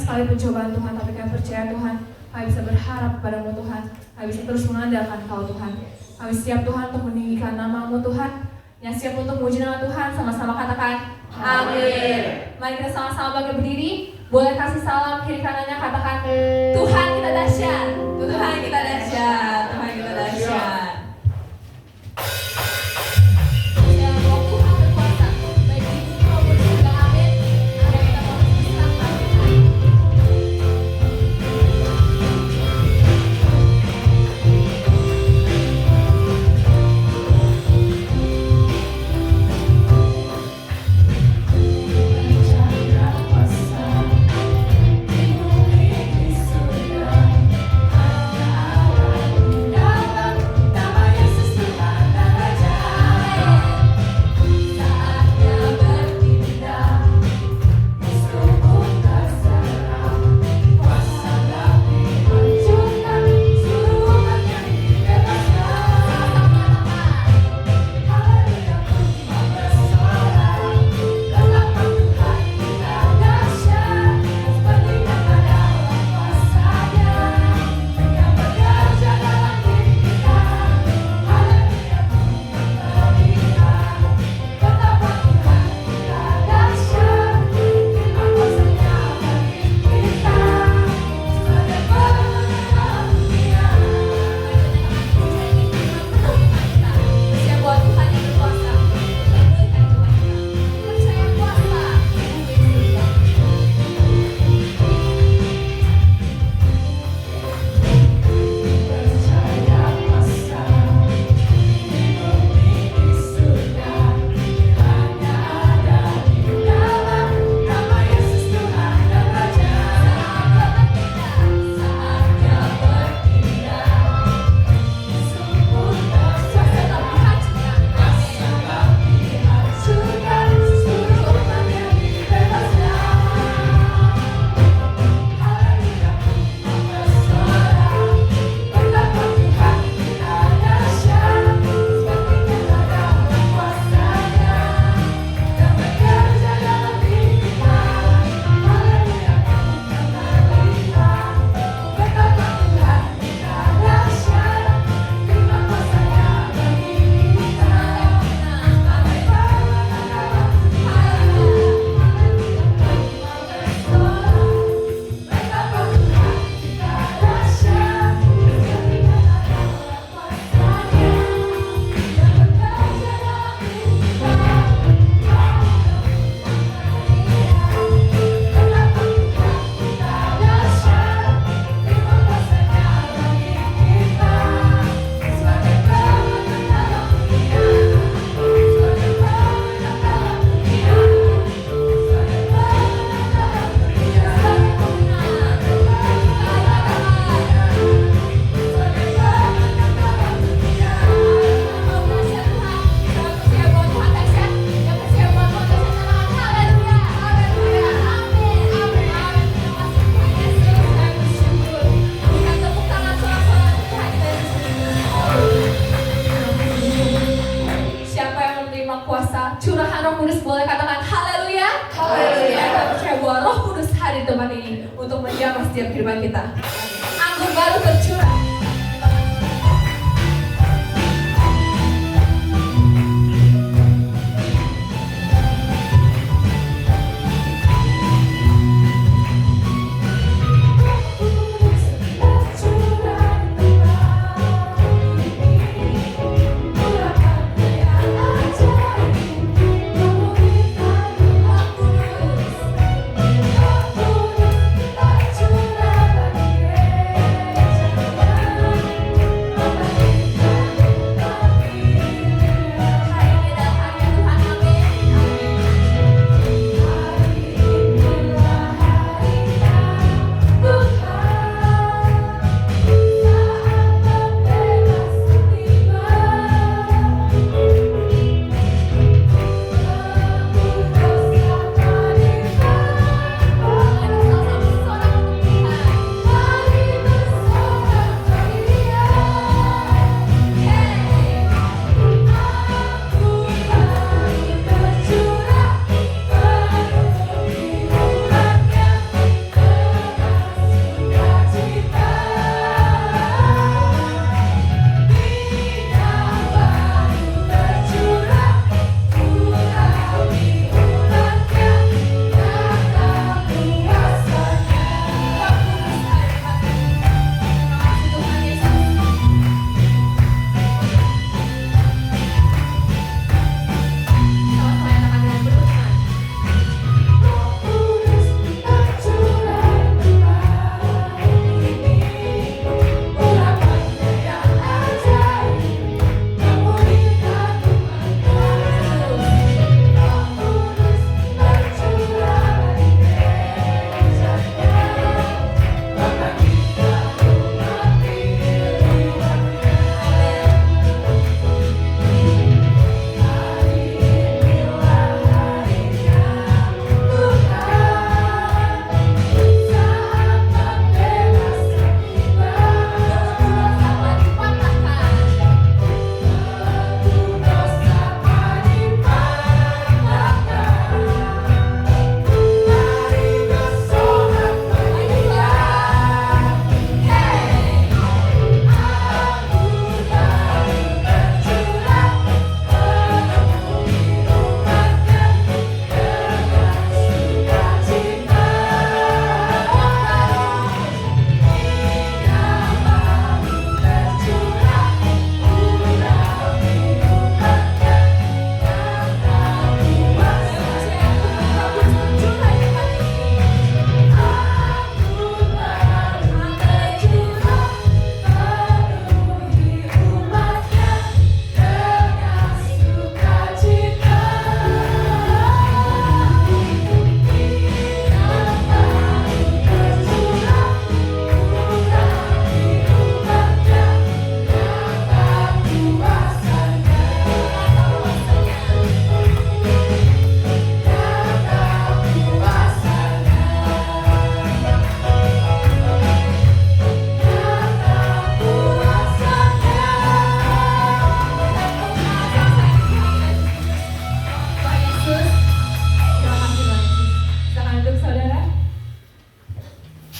sekali pencobaan Tuhan, tapi kami percaya Tuhan, kami bisa berharap padamu Tuhan, kami bisa terus mengandalkan Kau Tuhan. Kami siap Tuhan untuk meninggikan nama-Mu Tuhan, yang siap untuk memuji nama Tuhan. Sama-sama katakan amin. Mari kita sama-sama bangkit berdiri. Boleh kasih salam kiri kanannya, katakan Tuhan kita dahsyat, Tuhan kita dahsyat, Tuhan kita dahsyat.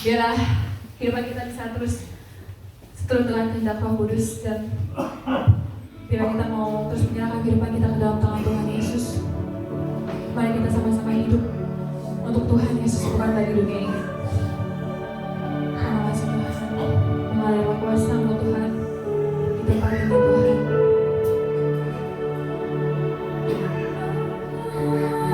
Biarlah kehidupan kita bisa terus seturut dengan kehendak Roh Kudus, dan bila kita mau terus menyerahkan kehidupan kita ke dalam tangan Tuhan Yesus. Mari kita sama-sama hidup untuk Tuhan Yesus, bukan bagi dunia ini. Terima kasih Tuhan, mengalir kuasa-Mu Tuhan di tempat ini Tuhan. Mengalir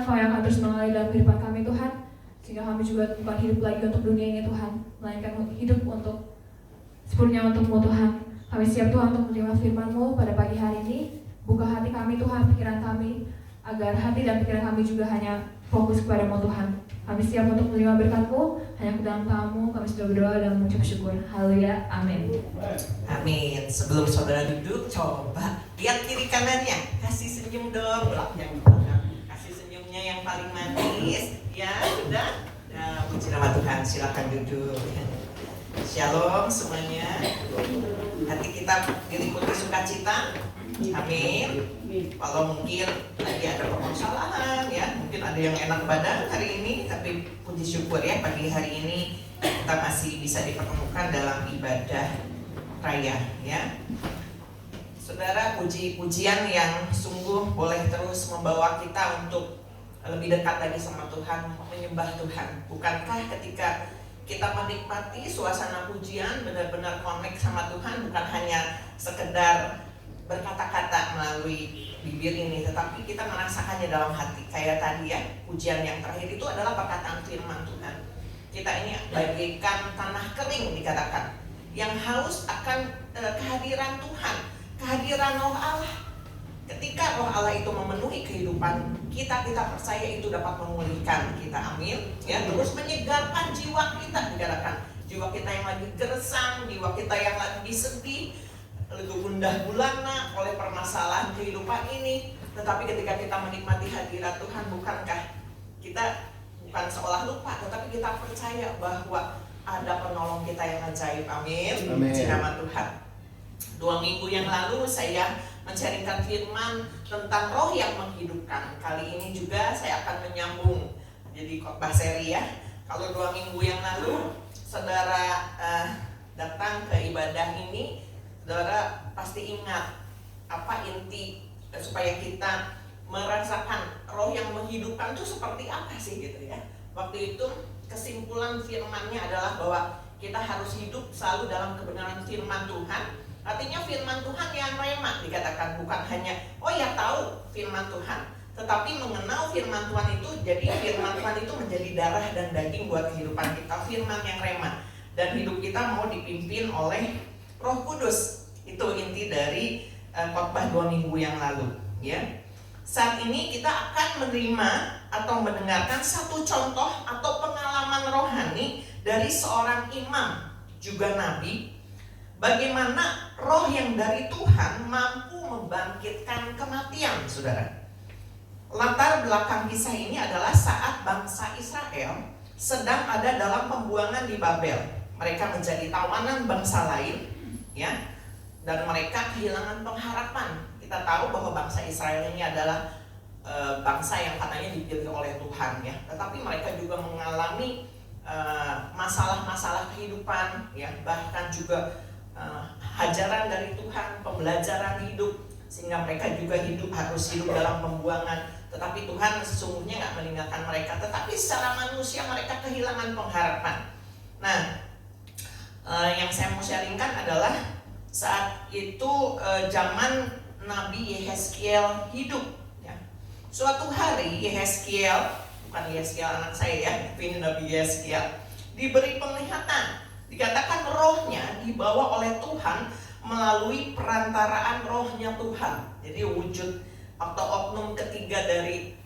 Engkau yang akan terus mengalir dalam kehidupan kami Tuhan, sehingga kami juga bukan hidup lagi untuk dunia ini Tuhan, melainkan hidup untuk sepenuhnya untuk-Mu Tuhan. Kami siap Tuhan untuk menerima firman-Mu pada pagi hari ini. Buka hati kami Tuhan, pikiran kami, agar hati dan pikiran kami juga hanya fokus kepada-Mu Tuhan. Kami siap untuk menerima berkat-Mu, hanya ke dalam nama-Mu kami sudah berdoa dan mengucap syukur. Haleluya, amin. Amin. Sebelum saudara duduk, coba lihat kiri kanannya, kasih senyum dong, belakang kasih senyumnya yang paling manis. Ya, sudah. Nah, puji nama Tuhan, silakan duduk. Shalom semuanya. Hati kita diliputi sukacita. Amin. Kalau mungkin lagi ada permasalahan ya, mungkin ada yang enak badan hari ini, tapi puji syukur ya pagi hari ini kita masih bisa dipertemukan dalam ibadah raya ya. Saudara, puji-pujian yang sungguh boleh terus membawa kita untuk lebih dekat lagi sama Tuhan, menyembah Tuhan. Bukankah ketika kita menikmati suasana pujian benar-benar connect sama Tuhan, bukan hanya sekedar berkata-kata melalui bibir ini, tetapi kita merasakannya dalam hati. Kayak tadi ya, pujian yang terakhir itu adalah perkataan firman Tuhan. Kita ini bagaikan tanah kering dikatakan, yang haus akan kehadiran Tuhan, kehadiran Roh Allah. Ketika Roh Allah itu memenuhi kehidupan kita, kita percaya itu dapat memulihkan kita, amin. Ya, terus menyegarkan jiwa kita dikatakan. Jiwa kita yang lagi gersang, jiwa kita yang lagi sedih, lalu gundah gulana oleh permasalahan kehidupan ini. Tetapi ketika kita menikmati hadirat Tuhan, bukankah kita bukan seolah lupa, tetapi kita percaya bahwa ada penolong kita yang ajaib, amin. Puji nama Tuhan. 2 minggu yang lalu saya menceritakan firman tentang roh yang menghidupkan. Kali ini juga saya akan menyambung jadi khotbah seri ya. Kalau 2 minggu yang lalu saudara datang ke ibadah ini, saudara pasti ingat apa inti supaya kita merasakan roh yang menghidupkan itu seperti apa sih gitu ya. Waktu itu kesimpulan firmannya adalah bahwa kita harus hidup selalu dalam kebenaran firman Tuhan. Artinya firman Tuhan yang rema dikatakan, bukan hanya oh ya tahu firman Tuhan, tetapi mengenal firman Tuhan itu, jadi firman Tuhan itu menjadi darah dan daging buat kehidupan kita, firman yang rema, dan hidup kita mau dipimpin oleh Roh Kudus. Itu inti dari khotbah 2 minggu yang lalu ya. Saat ini kita akan menerima atau mendengarkan satu contoh atau pengalaman rohani dari seorang imam juga nabi, bagaimana roh yang dari Tuhan mampu membangkitkan kematian, saudara. Latar belakang kisah ini adalah saat bangsa Israel sedang ada dalam pembuangan di Babel. Mereka menjadi tawanan bangsa lain ya, dan mereka kehilangan pengharapan. Kita tahu bahwa bangsa Israel ini adalah bangsa yang katanya dipilih oleh Tuhan ya, tetapi mereka juga mengalami masalah-masalah kehidupan ya, bahkan juga hajaran dari Tuhan, pembelajaran hidup, sehingga mereka juga harus hidup dalam pembuangan. Tetapi Tuhan sesungguhnya nggak meninggalkan mereka, tetapi secara manusia mereka kehilangan pengharapan. Nah, yang saya mau sharingkan adalah saat itu zaman Nabi Yehezkiel hidup ya. Suatu hari Yehezkiel, bukan Yehezkiel anak saya ya, tapi Nabi Yehezkiel diberi penglihatan. Dikatakan rohnya dibawa oleh Tuhan melalui perantaraan rohnya Tuhan. Jadi wujud atau oknum ketiga dari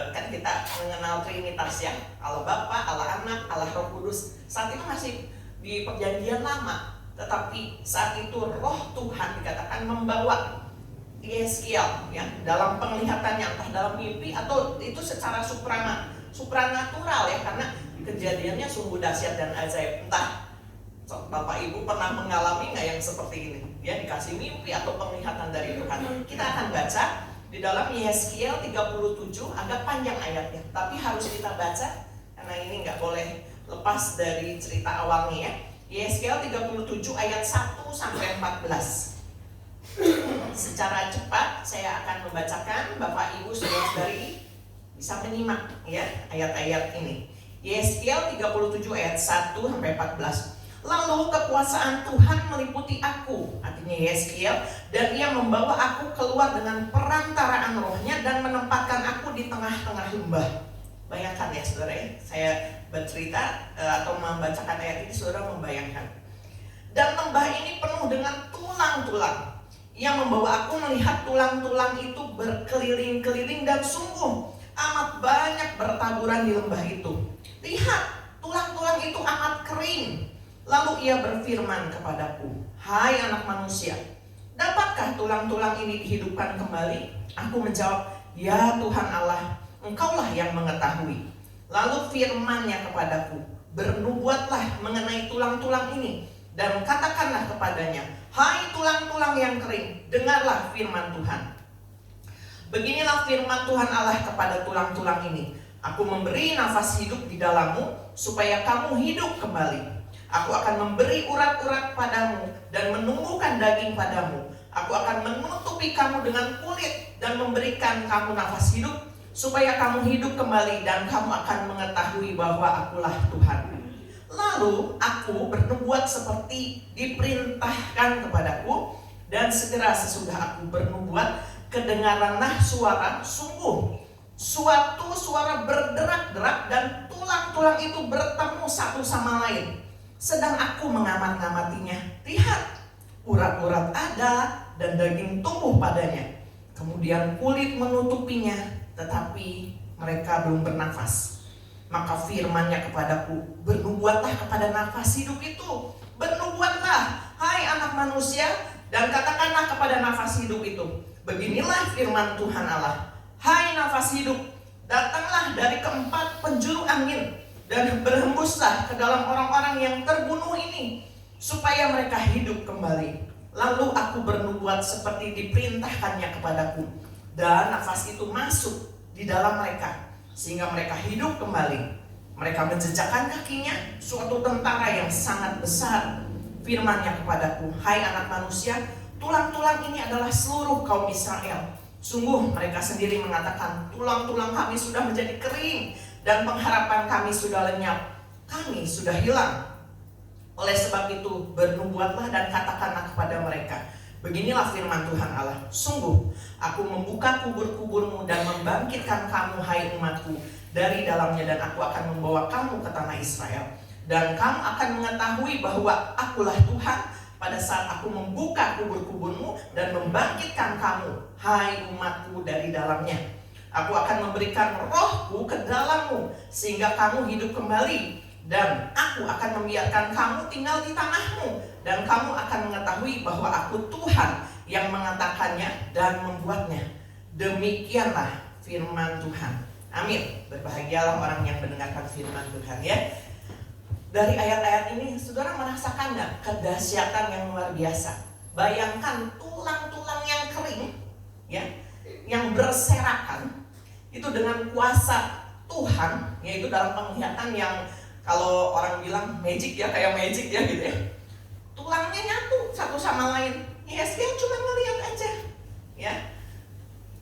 kan kita mengenal Trinitas ya, Allah Bapa, Allah Anak, Allah Roh Kudus. Saat itu masih di perjanjian lama, tetapi saat itu roh Tuhan dikatakan membawa Yehezkiel ya, dalam penglihatannya, entah dalam mimpi atau itu secara supranatural ya, karena kejadiannya sungguh dahsyat dan ajaib. Entah Bapak Ibu pernah mengalami nggak yang seperti ini? Ya, dikasih mimpi atau penglihatan dari Tuhan. Kita akan baca di dalam Yehezkiel 37, agak panjang ayatnya, tapi harus kita baca karena ini nggak boleh lepas dari cerita awalnya ya. Yehezkiel 37 ayat 1 sampai 14. Secara cepat saya akan membacakan, Bapak Ibu saudara-saudari bisa menyimak ya ayat-ayat ini. Yehezkiel 37 ayat 1 sampai 14. Lalu kekuasaan Tuhan meliputi aku, artinya Yeskiel, dan ia membawa aku keluar dengan perantaraan rohnya dan menempatkan aku di tengah-tengah lembah. Bayangkan ya saudara ya, saya bercerita atau membacakan ayat ini, saudara membayangkan. Dan lembah ini penuh dengan tulang-tulang. Ia membawa aku melihat tulang-tulang itu berkeliling-keliling dan sungguh amat banyak bertaburan di lembah itu. Lihat, tulang-tulang itu amat kering. Lalu ia berfirman kepadaku, hai anak manusia, dapatkah tulang-tulang ini dihidupkan kembali? Aku menjawab, ya Tuhan Allah, Engkaulah yang mengetahui. Lalu firman-Nya kepadaku, bernubuatlah mengenai tulang-tulang ini, dan katakanlah kepadanya, hai tulang-tulang yang kering, dengarlah firman Tuhan. Beginilah firman Tuhan Allah kepada tulang-tulang ini, aku memberi nafas hidup di dalammu, supaya kamu hidup kembali. Aku akan memberi urat-urat padamu dan menumbuhkan daging padamu. Aku akan menutupi kamu dengan kulit dan memberikan kamu nafas hidup, supaya kamu hidup kembali dan kamu akan mengetahui bahwa akulah Tuhan. Lalu aku bernubuat seperti diperintahkan kepadaku, dan segera sesudah aku bernubuat, kedengaranlah suara, sungguh suatu suara berderak-derak, dan tulang-tulang itu bertemu satu sama lain. Sedang aku mengamat-ngamatinya, lihat, urat-urat ada dan daging tumbuh padanya. Kemudian kulit menutupinya, tetapi mereka belum bernafas. Maka firman-Nya kepadaku, bernubuatlah kepada nafas hidup itu. Bernubuatlah, hai anak manusia, dan katakanlah kepada nafas hidup itu, beginilah firman Tuhan Allah, hai nafas hidup, datanglah dari keempat penjuru angin, dan berhembuslah ke dalam orang-orang yang terbunuh ini, supaya mereka hidup kembali. Lalu aku bernubuat seperti diperintahkannya kepadaku, dan nafas itu masuk di dalam mereka, sehingga mereka hidup kembali. Mereka menjejakkan kakinya, suatu tentara yang sangat besar. Firman-Nya kepadaku, hai anak manusia, tulang-tulang ini adalah seluruh kaum Israel. Sungguh mereka sendiri mengatakan, tulang-tulang kami sudah menjadi kering, dan pengharapan kami sudah lenyap, kami sudah hilang. Oleh sebab itu bernubuatlah dan katakanlah kepada mereka, beginilah firman Tuhan Allah, sungguh aku membuka kubur-kuburmu dan membangkitkan kamu, hai umatku, dari dalamnya, dan aku akan membawa kamu ke tanah Israel. Dan kamu akan mengetahui bahwa akulah Tuhan pada saat aku membuka kubur-kuburmu dan membangkitkan kamu, hai umatku, dari dalamnya. Aku akan memberikan rohku ke dalammu, sehingga kamu hidup kembali. Dan aku akan membiarkan kamu tinggal di tanahmu, dan kamu akan mengetahui bahwa aku Tuhan yang mengatakannya dan membuatnya. Demikianlah firman Tuhan. Amin. Berbahagialah orang yang mendengarkan firman Tuhan ya. Dari ayat-ayat ini, saudara merasakan nggak kedahsyatan yang luar biasa? Bayangkan tulang-tulang yang kering, ya, yang berserakan, itu dengan kuasa Tuhan, yaitu dalam penglihatan yang kalau orang bilang magic ya, kayak magic ya gitu ya. Tulangnya nyatu satu sama lain. Yes, dia cuma ngelihat aja, ya.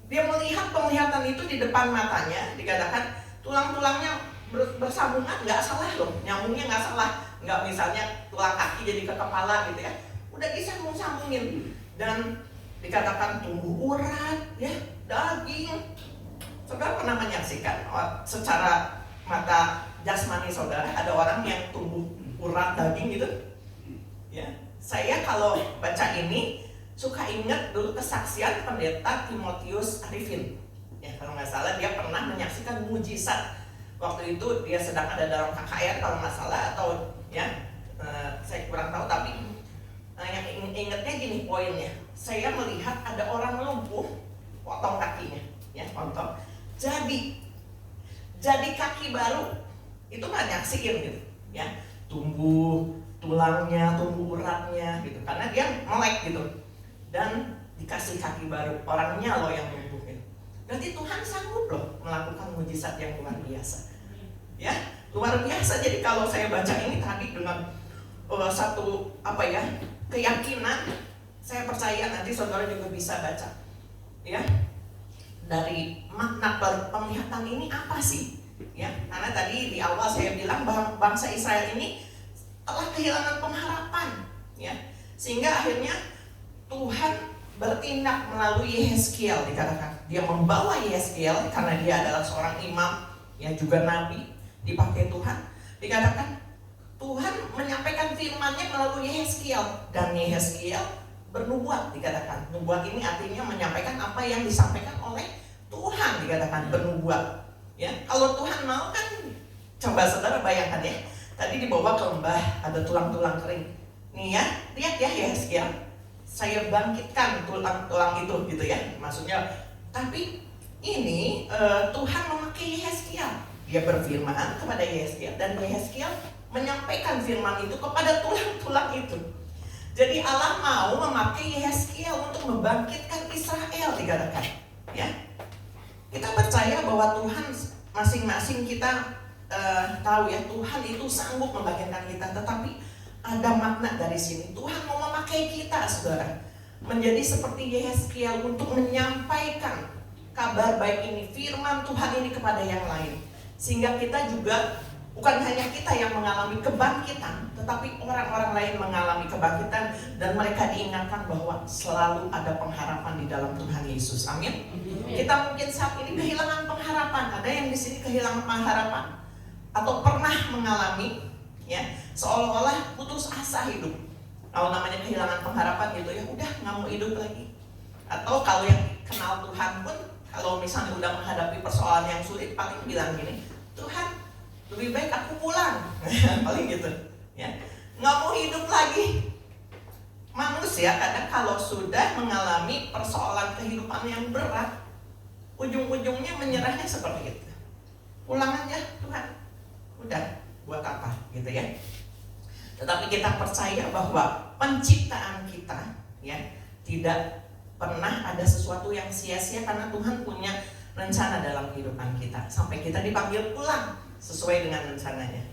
Dia melihat penglihatan itu di depan matanya, dikatakan tulang-tulangnya bersambungan, nggak salah loh, nyambungnya nggak salah, nggak misalnya tulang kaki jadi ke kepala gitu ya, udah disambung-sambungin, dan dikatakan tumbuh urat, ya, daging. Saudara pernah menyaksikan secara mata jasmani saudara ada orang yang tumbuh urat daging gitu, ya? Saya kalau baca ini suka ingat dulu kesaksian pendeta Timotius Arifin, ya kalau nggak salah dia pernah menyaksikan mujizat. Waktu itu dia sedang ada dalam KKR kalau nggak salah, atau ya saya kurang tahu, tapi yang ingatnya gini poinnya, saya melihat ada orang lumpuh, potong kakinya, ya potong, jadi kaki baru, itu nggak nyaksiin gitu, ya tumbuh tulangnya, tumbuh uratnya gitu, karena dia melek gitu, dan dikasih kaki baru, orangnya loh yang lumpuh gitu. Berarti Tuhan sanggup loh melakukan mujizat yang luar biasa, ya luar biasa. Jadi kalau saya baca ini tadi dengan satu keyakinan, saya percaya nanti saudara juga bisa baca, ya, dari makna penglihatan ini apa sih, ya? Karena tadi di awal saya bilang bahwa bangsa Israel ini telah kehilangan pengharapan, ya. Sehingga akhirnya Tuhan bertindak melalui Yehezkiel, dikatakan dia membawa Yehezkiel karena dia adalah seorang imam yang juga nabi dipakai Tuhan. Dikatakan Tuhan menyampaikan firman-Nya melalui Yehezkiel, dan Yehezkiel bernubuat. Dikatakan nubuat ini artinya menyampaikan apa yang disampaikan oleh Tuhan, dikatakan bernubuat. Ya, kalau Tuhan mau kan, coba saudara bayangkan ya, tadi dibawa ke lembah ada tulang-tulang kering. Nih ya, lihat ya Yehezkiel, saya bangkitkan tulang-tulang itu gitu ya, maksudnya. Tapi ini Tuhan memakai Yehezkiel. Dia berfirman kepada Yehezkiel, dan Yehezkiel menyampaikan firman itu kepada tulang-tulang itu. Jadi Allah mau memakai Yehezkiel untuk membangkitkan Israel, dikatakan. Ya, kita percaya bahwa Tuhan, masing-masing kita tahu ya, Tuhan itu sanggup membangkitkan kita. Tetapi ada makna dari sini. Tuhan mau memakai kita, saudara, menjadi seperti Yehezkiel untuk menyampaikan kabar baik ini, firman Tuhan ini kepada yang lain. Sehingga kita juga, bukan hanya kita yang mengalami kebangkitan, tetapi orang-orang lain mengalami kebangkitan, dan mereka diingatkan bahwa selalu ada pengharapan di dalam Tuhan Yesus. Amin. Kita mungkin saat ini kehilangan pengharapan. Ada yang di sini kehilangan pengharapan atau pernah mengalami, ya, seolah-olah putus asa hidup. Kalau namanya kehilangan pengharapan gitu ya, udah nggak mau hidup lagi. Atau kalau yang kenal Tuhan pun, kalau misalnya udah menghadapi persoalan yang sulit, paling bilang gini, Tuhan, lebih baik aku pulang. Paling gitu ya, nggak mau hidup lagi. Manusia kadang kalau sudah mengalami persoalan kehidupan yang berat, ujung-ujungnya menyerahnya seperti itu. Pulang aja Tuhan, udah buat apa gitu ya. Tetapi kita percaya bahwa penciptaan kita, ya, tidak pernah ada sesuatu yang sia-sia, karena Tuhan punya rencana dalam kehidupan kita sampai kita dipanggil pulang sesuai dengan rencananya.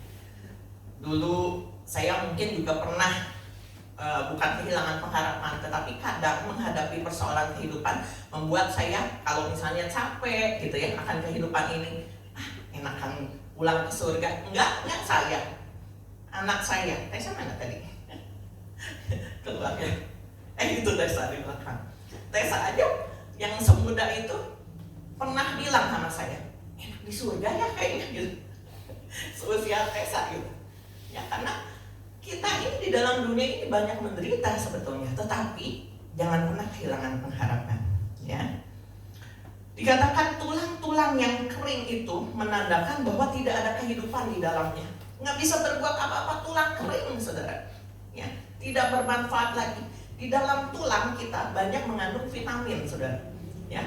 Dulu saya mungkin juga pernah bukan kehilangan pengharapan, tetapi kadang menghadapi persoalan kehidupan membuat saya, kalau misalnya capek gitu ya akan kehidupan ini, enakan pulang ke surga. Enggak saya, anak saya, Tessa mana tadi? Keluar ya. Itu Tessa di belakang. Tessa aja yang semuda itu pernah bilang sama saya, enak di surga ya kayaknya gitu. Seusia Tessa gitu. Ya, karena kita ini di dalam dunia ini banyak menderita sebetulnya, tetapi jangan pernah kehilangan pengharapan, ya. Dikatakan tulang-tulang yang kering itu menandakan bahwa tidak ada kehidupan di dalamnya. Nggak bisa berbuat apa-apa, tulang kering, saudara. Ya, tidak bermanfaat lagi. Di dalam tulang kita banyak mengandung vitamin, saudara. Ya,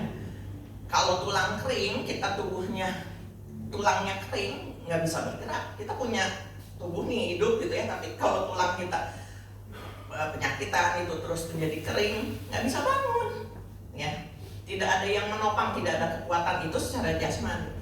kalau tulang kering, kita tulangnya kering, nggak bisa bergerak. Kita punya tubuh nih hidup gitu ya, tapi kalau tulang kita penyakitan itu terus menjadi kering, nggak bisa bangun. Ya. Tidak ada yang menopang, tidak ada kekuatan itu secara jasmani.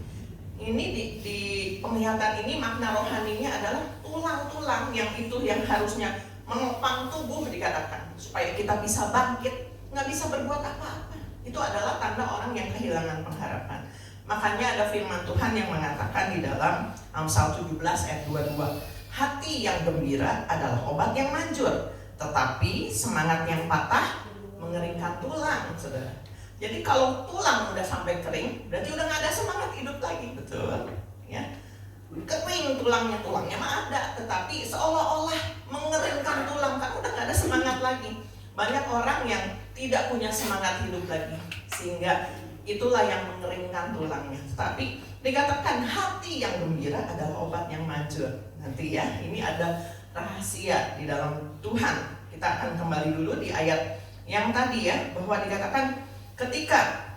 Ini di penglihatan ini makna rohaninya adalah tulang-tulang yang itu yang harusnya menopang tubuh, dikatakan supaya kita bisa bangkit, nggak bisa berbuat apa-apa. Itu adalah tanda orang yang kehilangan pengharapan. Makanya ada firman Tuhan yang mengatakan di dalam Amsal 17 ayat 22, hati yang gembira adalah obat yang manjur, tetapi semangat yang patah mengeringkan tulang, saudara. Jadi kalau tulang udah sampai kering, berarti udah nggak ada semangat hidup lagi, betul? Ya, kering tulangnya mah ada, tetapi seolah-olah mengeringkan tulang, kan udah nggak ada semangat lagi. Banyak orang yang tidak punya semangat hidup lagi, sehingga itulah yang mengeringkan tulangnya. Tapi dikatakan hati yang gembira adalah obat yang manjur. Nanti ya, ini ada rahasia di dalam Tuhan. Kita akan kembali dulu di ayat yang tadi ya, bahwa dikatakan ketika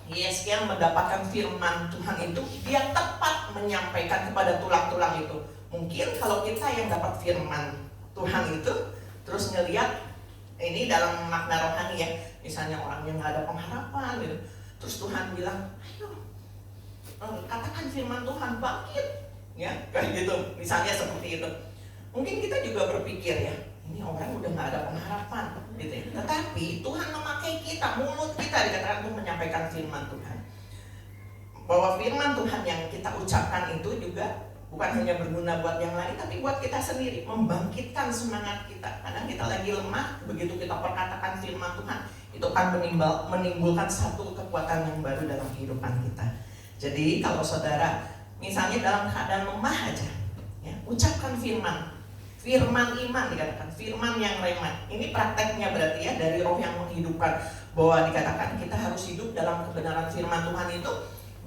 Yehezkiel mendapatkan firman Tuhan itu, dia tepat menyampaikan kepada tulang-tulang itu. Mungkin kalau kita yang dapat firman Tuhan itu, terus ngelihat ini dalam makna rohani ya, misalnya orang yang nggak ada pengharapan gitu, terus Tuhan bilang, ayo katakan firman Tuhan, bangkit, ya kayak gitu, misalnya seperti itu. Mungkin kita juga berpikir ya, ini orang udah nggak ada pengharapan, gitu ya. Tetapi Tuhan memakai kita, mulut kita dikatakan untuk menyampaikan firman Tuhan. Bahwa firman Tuhan yang kita ucapkan itu juga bukan hanya berguna buat yang lain, tapi buat kita sendiri, membangkitkan semangat kita. Kadang kita lagi lemah, begitu kita perkatakan firman Tuhan, itu akan menimbulkan satu kekuatan yang baru dalam kehidupan kita. Jadi kalau saudara misalnya dalam keadaan lemah aja, ya, ucapkan firman iman dikatakan, firman yang rema. Ini prakteknya berarti ya, dari roh yang menghidupkan, bahwa dikatakan kita harus hidup dalam kebenaran firman Tuhan itu.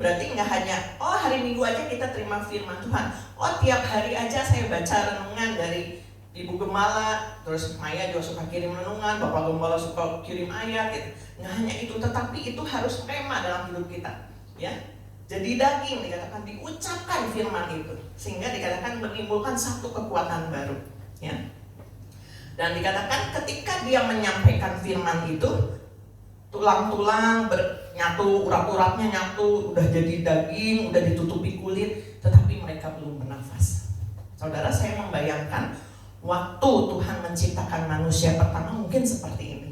Berarti nggak hanya, oh hari Minggu aja kita terima firman Tuhan, oh tiap hari aja saya baca renungan dari Ibu Gembala, terus Maya juga suka kirim renungan, Bapak Gembala suka kirim ayat gitu. Nggak hanya itu, tetapi itu harus rema dalam hidup kita, ya. Jadi daging dikatakan, diucapkan firman itu, sehingga dikatakan menimbulkan satu kekuatan baru, ya. Dan dikatakan ketika dia menyampaikan firman itu, tulang-tulang nyatu, urat-uratnya nyatu, udah jadi daging, udah ditutupi kulit, tetapi mereka belum bernafas. Saudara, saya membayangkan waktu Tuhan menciptakan manusia pertama mungkin seperti ini,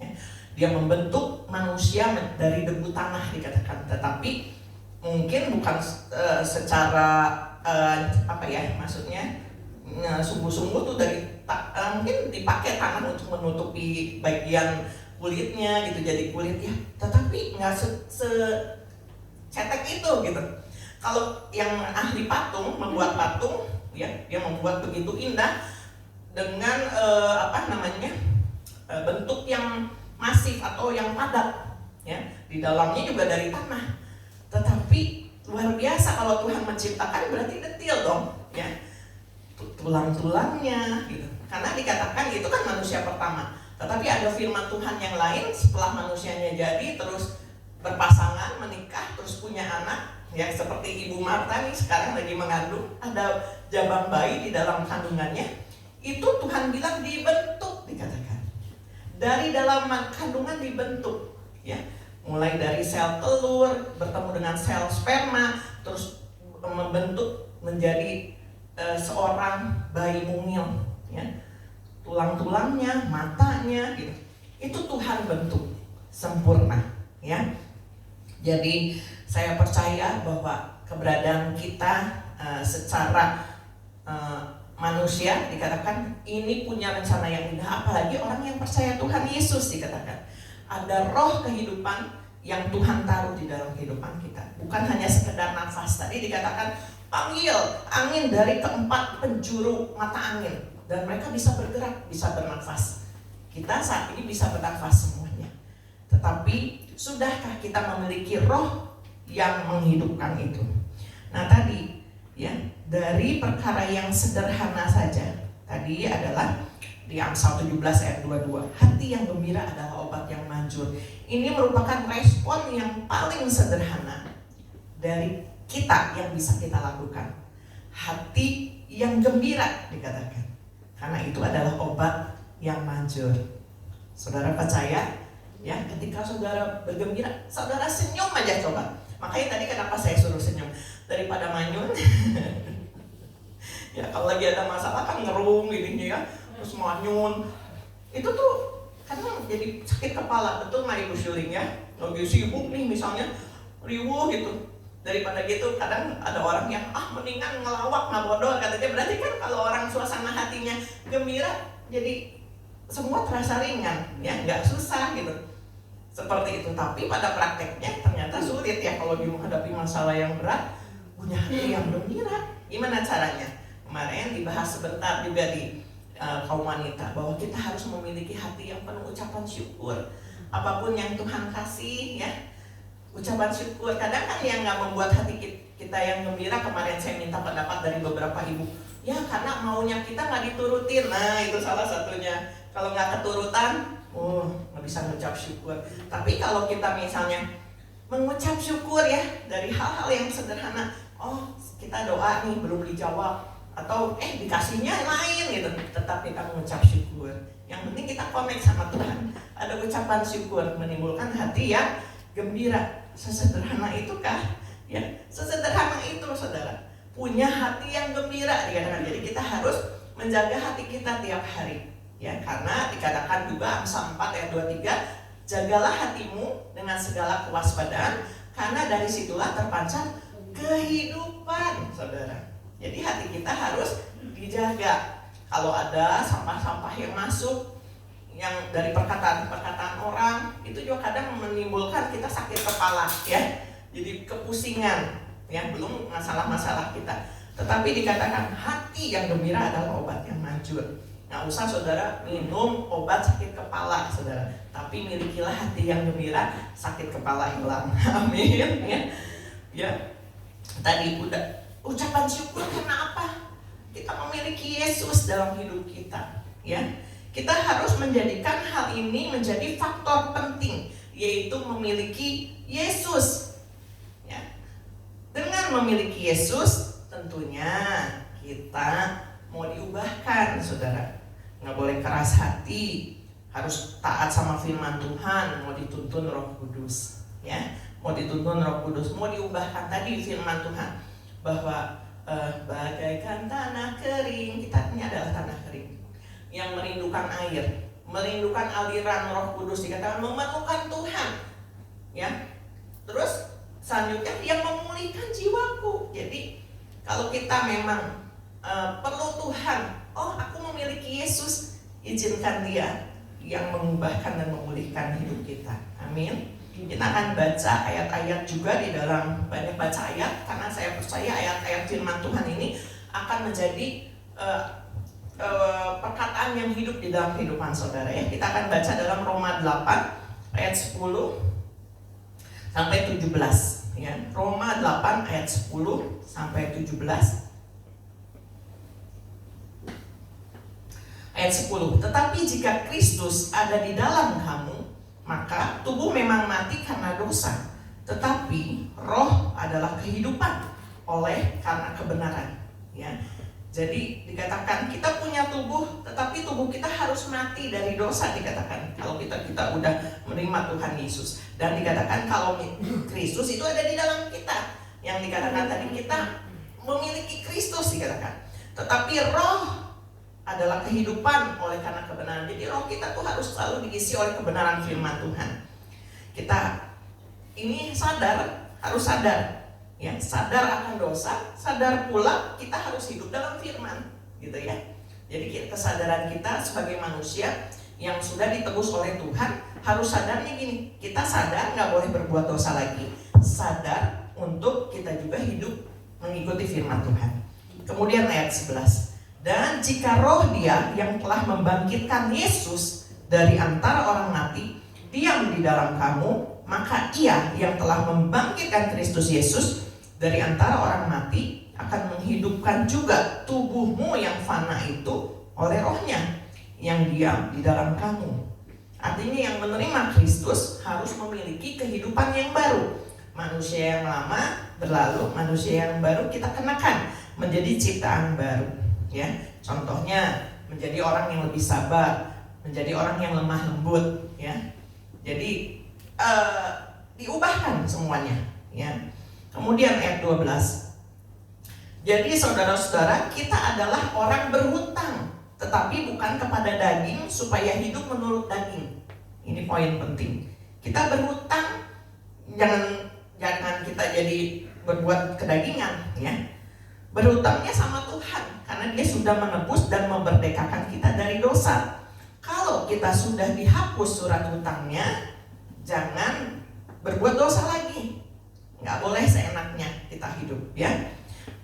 ya. Dia membentuk manusia dari debu tanah dikatakan, tetapi mungkin bukan secara maksudnya sungguh-sungguh tuh dari mungkin dipakai tanah untuk menutupi bagian kulitnya gitu, jadi kulit ya, tetapi nggak cetek itu gitu. Kalau yang ahli patung membuat patung, ya, dia membuat begitu indah dengan bentuk yang masif atau yang padat, ya, di dalamnya juga dari tanah. Tetapi luar biasa kalau Tuhan menciptakan, berarti detail dong, ya, tulang-tulangnya gitu. Karena dikatakan itu kan manusia pertama. Tetapi ada firman Tuhan yang lain setelah manusianya jadi, terus berpasangan, menikah, terus punya anak, ya, seperti Ibu Marta nih sekarang lagi mengandung, ada jabang bayi di dalam kandungannya. Itu Tuhan bilang dibentuk, dikatakan. Dari dalam kandungan dibentuk, ya. Mulai dari sel telur bertemu dengan sel sperma, terus membentuk menjadi seorang bayi mungil, ya. Tulang-tulangnya, matanya, gitu. Itu Tuhan bentuk sempurna, ya. Jadi saya percaya bahwa keberadaan kita secara manusia dikatakan ini punya rencana yang indah, apalagi orang yang percaya Tuhan Yesus dikatakan. Ada roh kehidupan yang Tuhan taruh di dalam kehidupan kita. Bukan hanya sekedar nafas. Tadi dikatakan panggil angin dari keempat penjuru mata angin, dan mereka bisa bergerak, bisa bernafas. Kita saat ini bisa bernafas semuanya. Tetapi sudahkah kita memiliki roh yang menghidupkan itu? Nah tadi, ya, dari perkara yang sederhana saja, tadi adalah di Amsal 17 ayat 22, hati yang gembira adalah obat yang manjur. Ini merupakan respon yang paling sederhana dari kita yang bisa kita lakukan. Hati yang gembira dikatakan, karena itu adalah obat yang manjur. Saudara percaya, ya, ketika saudara bergembira, saudara senyum aja coba. Makanya tadi kenapa saya suruh senyum, daripada manyun. Ya, kalau lagi ada masalah kan ngerung gini ya, terus manyun. Itu tuh kadang jadi sakit kepala, betul nggak Ibu Syuling ya? Lagi sibuk nih misalnya, riuh gitu. Daripada gitu, kadang ada orang yang mendingan ngelawak, ngabodor katanya. Berarti kan kalau orang suasana hatinya gembira, jadi semua terasa ringan, ya, nggak susah gitu. Seperti itu. Tapi pada prakteknya ternyata sulit ya kalau menghadapi masalah yang berat, punya hati yang gembira. Gimana caranya? Kemarin dibahas sebentar juga di kaum wanita, bahwa kita harus memiliki hati yang penuh ucapan syukur. Apapun yang Tuhan kasih, ya, ucapan syukur. Kadang kan yang nggak membuat hati kita yang gembira, kemarin saya minta pendapat dari beberapa ibu, ya karena maunya kita nggak diturutin. Nah itu salah satunya. Kalau nggak keturutan, nggak bisa mengucap syukur. Tapi kalau kita misalnya mengucap syukur, ya, dari hal-hal yang sederhana, kita doa nih belum dijawab, atau dikasihnya lain gitu, tetap kita mengucap syukur. Yang penting kita connect sama Tuhan. Ada ucapan syukur menimbulkan hati yang gembira. Sesederhana itukah? Ya, sesederhana itu saudara. Punya hati yang gembira dikatakan. Jadi kita harus menjaga hati kita tiap hari. Ya, karena dikatakan juga Amsal 4 ayat 23, jagalah hatimu dengan segala kewaspadaan, karena dari situlah terpancar kehidupan, saudara. Jadi hati kita harus dijaga. Kalau ada sampah-sampah yang masuk, yang dari perkataan-perkataan orang, itu juga kadang menimbulkan kita sakit kepala ya. Jadi kepusingan ya, belum masalah-masalah kita. Tetapi dikatakan hati yang gembira adalah obat yang manjur. Nggak usah saudara minum obat sakit kepala saudara, tapi milikilah hati yang gembira, sakit kepala hilang. Amin ya. Ya. Tadi udah ucapan syukur karena apa? Kita memiliki Yesus dalam hidup kita, ya. Kita harus menjadikan hal ini menjadi faktor penting, yaitu memiliki Yesus. Ya. Dengan memiliki Yesus, tentunya kita mau diubahkan, saudara. Nggak boleh keras hati, harus taat sama firman Tuhan, mau dituntun Roh Kudus, ya. Mau dituntun Roh Kudus, mau diubahkan tadi firman Tuhan bahwa bagaikan tanah kering, kita ini adalah tanah kering yang merindukan air, merindukan aliran Roh Kudus, dikatakan memerlukan Tuhan, ya. Terus selanjutnya yang memulihkan jiwaku. Jadi kalau kita memang perlu Tuhan, oh aku memiliki Yesus, izinkan Dia yang mengubahkan dan memulihkan hidup kita. Amin. Kita akan baca ayat-ayat juga di dalam, banyak baca ayat, karena saya percaya ayat-ayat firman Tuhan ini akan menjadi perkataan yang hidup di dalam kehidupan saudara ya. Kita akan baca dalam Roma 8 ayat 10 sampai 17 ya. Roma 8 ayat 10 sampai 17. Ayat 10. Tetapi jika Kristus ada di dalam kamu, maka tubuh memang mati karena dosa, tetapi roh adalah kehidupan oleh karena kebenaran. Ya, jadi dikatakan kita punya tubuh, tetapi tubuh kita harus mati dari dosa. Dikatakan kalau kita udah menerima Tuhan Yesus, dan dikatakan kalau Kristus itu ada di dalam kita. Yang dikatakan tadi kita memiliki Kristus dikatakan, tetapi roh adalah kehidupan oleh karena kebenaran. Jadi roh kita tuh harus selalu diisi oleh kebenaran firman Tuhan. Kita ini harus sadar, ya, sadar akan dosa, sadar pula kita harus hidup dalam firman, gitu ya. Jadi kesadaran kita sebagai manusia yang sudah ditebus oleh Tuhan harus sadarnya gini, kita sadar nggak boleh berbuat dosa lagi, sadar untuk kita juga hidup mengikuti firman Tuhan. Kemudian ayat 11. Dan jika roh Dia yang telah membangkitkan Yesus dari antara orang mati diam di dalam kamu, maka Ia yang telah membangkitkan Kristus Yesus dari antara orang mati akan menghidupkan juga tubuhmu yang fana itu oleh rohnya yang diam di dalam kamu. Artinya yang menerima Kristus harus memiliki kehidupan yang baru. Manusia yang lama berlalu, manusia yang baru kita kenakan menjadi ciptaan baru. Ya, contohnya menjadi orang yang lebih sabar, menjadi orang yang lemah lembut, ya. Jadi diubahkan semuanya, ya. Kemudian ayat 12. Jadi saudara-saudara, kita adalah orang berhutang, tetapi bukan kepada daging supaya hidup menurut daging. Ini poin penting. Kita berhutang, jangan kita jadi berbuat kedagingan, ya. Berhutangnya sama Tuhan, karena Dia sudah menebus dan memerdekakan kita dari dosa. Kalau kita sudah dihapus surat hutangnya, jangan berbuat dosa lagi. Nggak boleh seenaknya kita hidup, ya.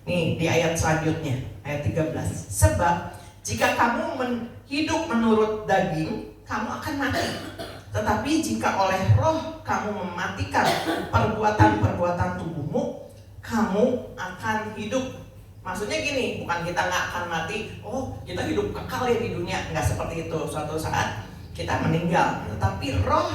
Nih di ayat selanjutnya, ayat 13. Sebab jika kamu hidup menurut daging, kamu akan mati. Tetapi jika oleh roh kamu mematikan perbuatan-perbuatan tubuhmu, kamu akan hidup. Maksudnya gini, bukan kita nggak akan mati, oh kita hidup kekal ya di dunia, nggak seperti itu. Suatu saat kita meninggal, tetapi roh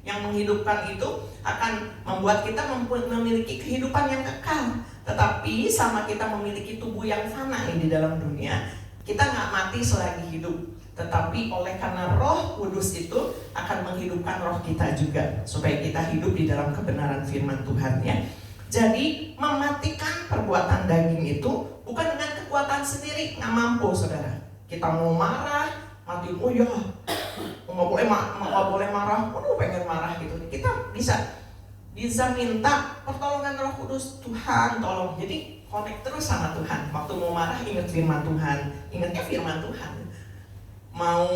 yang menghidupkan itu akan membuat kita memiliki kehidupan yang kekal. Tetapi sama kita memiliki tubuh yang fana di dalam dunia, kita nggak mati selagi hidup, tetapi oleh karena Roh Kudus itu akan menghidupkan roh kita juga, supaya kita hidup di dalam kebenaran firman Tuhan, ya. Jadi mematikan perbuatan daging itu bukan dengan kekuatan sendiri, nggak mampu saudara. Kita mau marah, mati, oh ya nggak boleh marah, waduh pengen marah gitu. Kita bisa minta pertolongan Roh Kudus, Tuhan tolong. Jadi connect terus sama Tuhan. Waktu mau marah ingat firman Tuhan, ingatnya firman Tuhan. Mau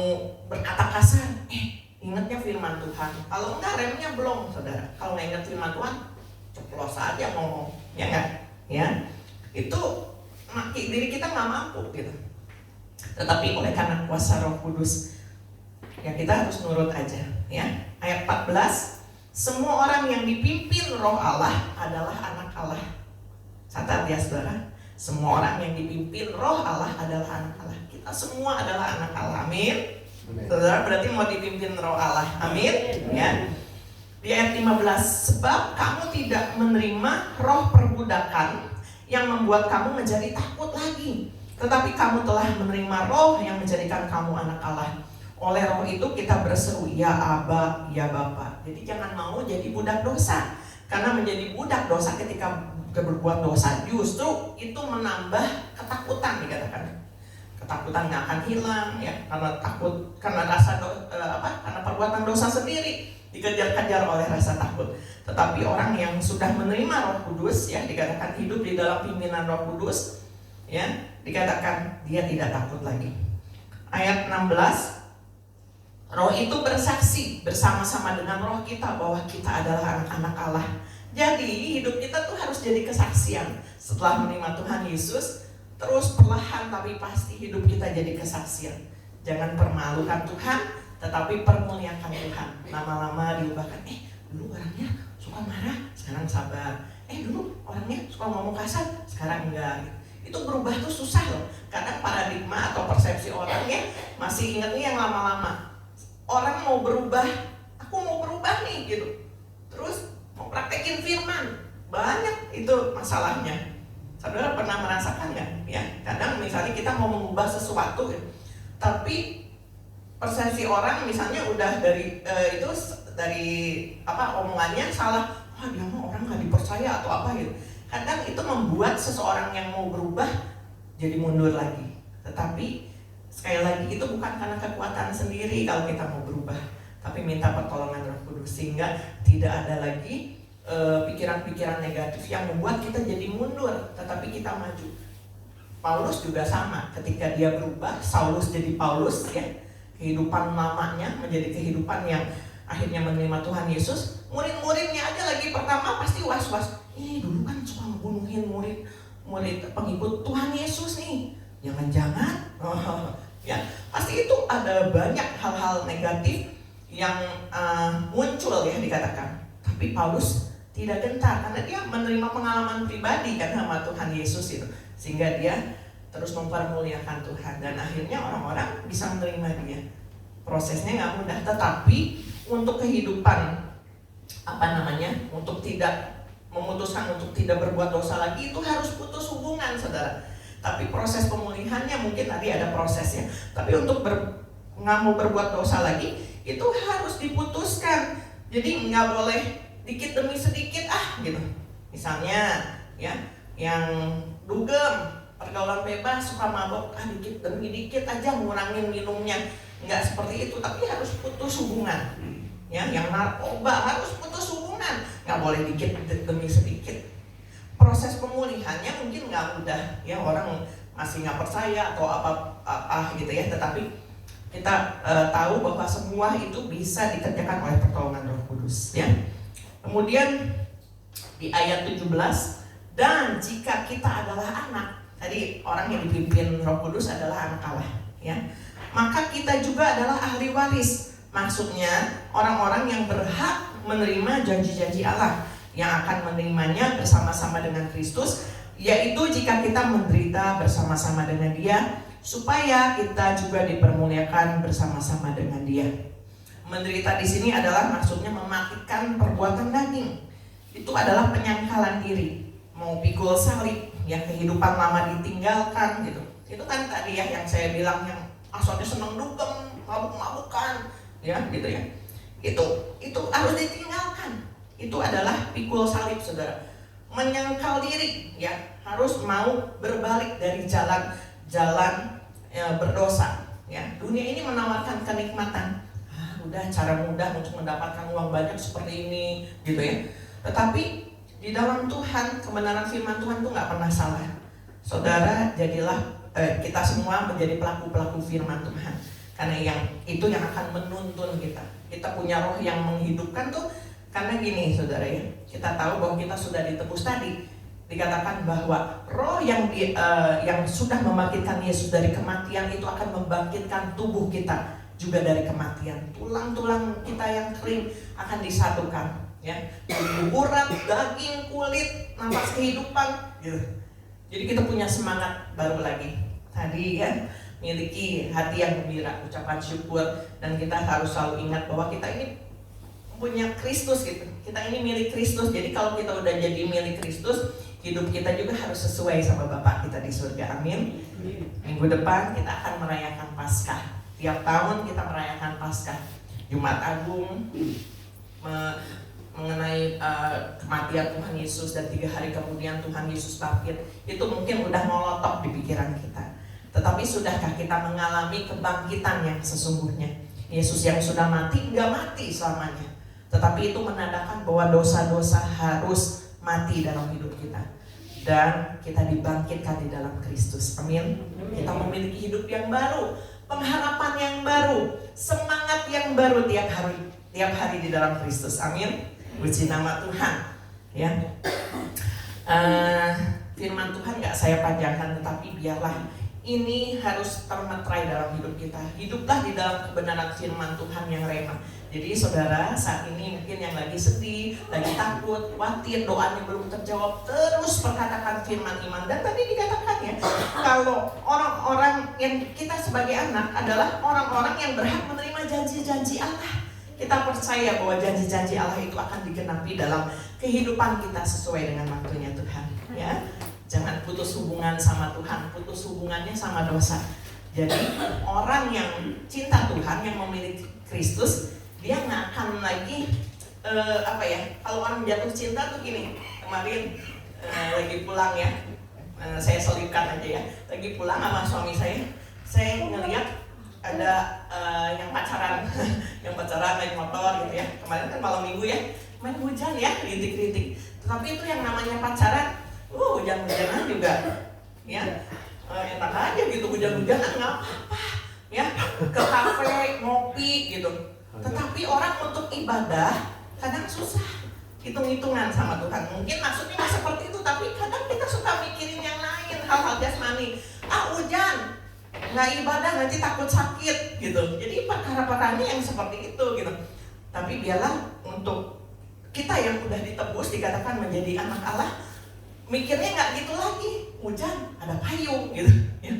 berkata kasar, ingatnya firman Tuhan. Kalau enggak remnya belum, saudara. Kalau nggak ingat firman Tuhan, ceplos aja ngomong, ya enggak? Ya, itu diri kita nggak mampu gitu. Tetapi oleh karena kuasa Roh Kudus, ya kita harus nurut aja. Ya, ayat 14, semua orang yang dipimpin Roh Allah adalah anak Allah. Catat ya saudara, semua orang yang dipimpin Roh Allah adalah anak Allah. Kita semua adalah anak Allah, amin. Saudara berarti mau dipimpin Roh Allah, amin. Ya. Di ayat 15, sebab kamu tidak menerima roh perbudakan yang membuat kamu menjadi takut lagi, tetapi kamu telah menerima roh yang menjadikan kamu anak Allah. Oleh roh itu kita berseru, ya Aba, ya Bapa. Jadi jangan mau jadi budak dosa, karena menjadi budak dosa ketika berbuat dosa justru itu menambah ketakutan, dikatakan ketakutan nggak akan hilang ya, karena takut, karena rasa karena perbuatan dosa sendiri dikejar-kejar oleh rasa takut. Tetapi orang yang sudah menerima Roh Kudus ya, dikatakan hidup di dalam pimpinan Roh Kudus ya, dikatakan dia tidak takut lagi. Ayat 16, roh itu bersaksi bersama-sama dengan roh kita bahwa kita adalah anak-anak Allah. Jadi hidup kita tuh harus jadi kesaksian. Setelah menerima Tuhan Yesus, terus perlahan tapi pasti hidup kita jadi kesaksian. Jangan permalukan Tuhan, tetapi permuliakan Tuhan. Lama-lama diubahkan, dulu orangnya suka marah, sekarang sabar. Dulu orangnya suka ngomong kasar, sekarang enggak. Itu berubah tuh susah loh. Kadang paradigma atau persepsi orangnya masih ingatnya yang lama-lama. Orang mau berubah, aku mau berubah nih gitu. Terus mau praktekin firman, banyak itu masalahnya. Saudara pernah merasakan nggak? Ya, kadang misalnya kita mau mengubah sesuatu, ya, tapi persepsi orang misalnya udah dari omongannya salah, dia mah orang nggak dipercaya atau apa gitu. Kadang itu membuat seseorang yang mau berubah jadi mundur lagi. Tetapi sekali lagi itu bukan karena kekuatan sendiri kalau kita mau berubah, tapi minta pertolongan Roh Kudus sehingga tidak ada lagi pikiran-pikiran negatif yang membuat kita jadi mundur, tetapi kita maju. Paulus juga sama, ketika dia berubah, Saulus jadi Paulus ya, kehidupan lamanya menjadi kehidupan yang akhirnya menerima Tuhan Yesus. Murid-muridnya aja lagi pertama pasti was-was, ini dulu kan suka ngebunuhin murid pengikut Tuhan Yesus nih, jangan-jangan ya, pasti itu ada banyak hal-hal negatif yang muncul ya, dikatakan. Tapi Paulus tidak gentar karena dia menerima pengalaman pribadi kan sama Tuhan Yesus itu, sehingga dia terus mempermuliakan Tuhan dan akhirnya orang-orang bisa menerima dia. Prosesnya nggak mudah, tetapi untuk kehidupan untuk tidak memutuskan untuk tidak berbuat dosa lagi itu harus putus hubungan, saudara. Tapi proses pemulihannya mungkin tadi ada prosesnya. Tapi untuk nggak mau berbuat dosa lagi itu harus diputuskan. Jadi nggak boleh dikit demi sedikit gitu. Misalnya ya, yang dugem, pergaulan bebas, suka mabok, dikit demi dikit aja ngurangin minumnya. Nggak seperti itu, tapi harus putus hubungan. Ya, yang narkoba harus putus hubungan, nggak boleh dikit demi sedikit. Proses pemulihannya mungkin nggak mudah ya, orang masih nggak percaya atau apa gitu ya, tetapi kita tahu bahwa semua itu bisa dikerjakan oleh pertolongan Roh Kudus ya. Kemudian di ayat 17, dan jika kita adalah anak, tadi orang yang dipimpin Roh Kudus adalah anak Allah ya, maka kita juga adalah ahli waris. Maksudnya orang-orang yang berhak menerima janji-janji Allah, yang akan menerimanya bersama-sama dengan Kristus, yaitu jika kita menderita bersama-sama dengan Dia, supaya kita juga dipermuliakan bersama-sama dengan Dia. Menderita di sini adalah maksudnya mematikan perbuatan daging. Itu adalah penyangkalan diri, mau pikul salib, yang kehidupan lama ditinggalkan gitu. Itu kan tadi ya yang saya bilang, yang asalnya seneng dugem, mabuk-mabukan, ya gitu ya. Itu harus ditinggalkan. Itu adalah pikul salib, saudara. Menyangkal diri, ya, harus mau berbalik dari jalan berdosa. Ya, dunia ini menawarkan kenikmatan. Udah cara mudah untuk mendapatkan uang banyak seperti ini, gitu ya. Tetapi Di dalam Tuhan, kebenaran firman Tuhan tuh nggak pernah salah. Saudara, jadilah kita semua menjadi pelaku-pelaku firman Tuhan. Karena yang itu yang akan menuntun kita. Kita punya roh yang menghidupkan tuh karena gini saudara ya. Kita tahu bahwa kita sudah ditebus tadi. Dikatakan bahwa roh yang sudah membangkitkan Yesus dari kematian itu akan membangkitkan tubuh kita juga dari kematian. Tulang-tulang kita yang kering akan disatukan, ya. Urat, daging, kulit, nafas kehidupan, gitu. Jadi kita punya semangat baru lagi. Tadi ya, miliki hati yang gembira, ucapan syukur, dan kita harus selalu ingat bahwa kita ini punya Kristus gitu. Kita ini milik Kristus. Jadi kalau kita udah jadi milik Kristus, hidup kita juga harus sesuai sama Bapa kita di surga. Amin. Minggu depan kita akan merayakan Paskah. Tiap tahun kita merayakan Paskah. Jumat Agung mengenai kematian Tuhan Yesus dan 3 hari kemudian Tuhan Yesus bangkit. Itu mungkin udah molotok di pikiran kita. Tetapi sudahkah kita mengalami kebangkitan yang sesungguhnya? Yesus yang sudah mati nggak mati selamanya. Tetapi itu menandakan bahwa dosa-dosa harus mati dalam hidup kita. Dan kita dibangkitkan di dalam Kristus. Amin. Kita memiliki hidup yang baru, pengharapan yang baru, semangat yang baru tiap hari di dalam Kristus. Amin. Puji nama Tuhan. Ya. Firman Tuhan nggak saya panjangkan, tetapi biarlah ini harus termetrai dalam hidup kita. Hiduplah di dalam kebenaran firman Tuhan yang rema. Jadi saudara, saat ini mungkin yang lagi sedih, lagi takut, khawatir, doanya belum terjawab, terus perkatakan firman iman. Dan tadi dikatakan ya, kalau orang-orang yang kita sebagai anak adalah orang-orang yang berhak menerima janji-janji Allah. Kita percaya bahwa janji-janji Allah itu akan digenapi dalam kehidupan kita sesuai dengan waktunya Tuhan. Ya. Jangan putus hubungan sama Tuhan, putus hubungannya sama dosa. Jadi orang yang cinta Tuhan, yang memiliki Kristus, dia nggak akan lagi kalau orang jatuh cinta tuh gini. Kemarin lagi pulang ya, saya selipkan aja ya. Lagi pulang sama suami saya ngeliat ada yang pacaran, yang pacaran naik motor gitu ya. Kemarin kan malam minggu ya, main hujan ya, rintik-rintik. Tetapi itu yang namanya pacaran. Hujan-hujanan juga, ya enak aja gitu, hujan-hujanan nggak apa-apa, ya ke kafe ngopi gitu. Tetapi orang untuk ibadah kadang susah, hitung-hitungan sama Tuhan. Mungkin maksudnya nggak seperti itu, tapi kadang kita suka mikirin yang lain, hal-hal jasmani. Hujan, nggak ibadah nanti takut sakit gitu. Jadi perkara-perkara yang seperti itu gitu. Tapi biarlah untuk kita yang udah ditebus, dikatakan menjadi anak Allah, mikirnya nggak gitu lagi, hujan ada payung gitu ya.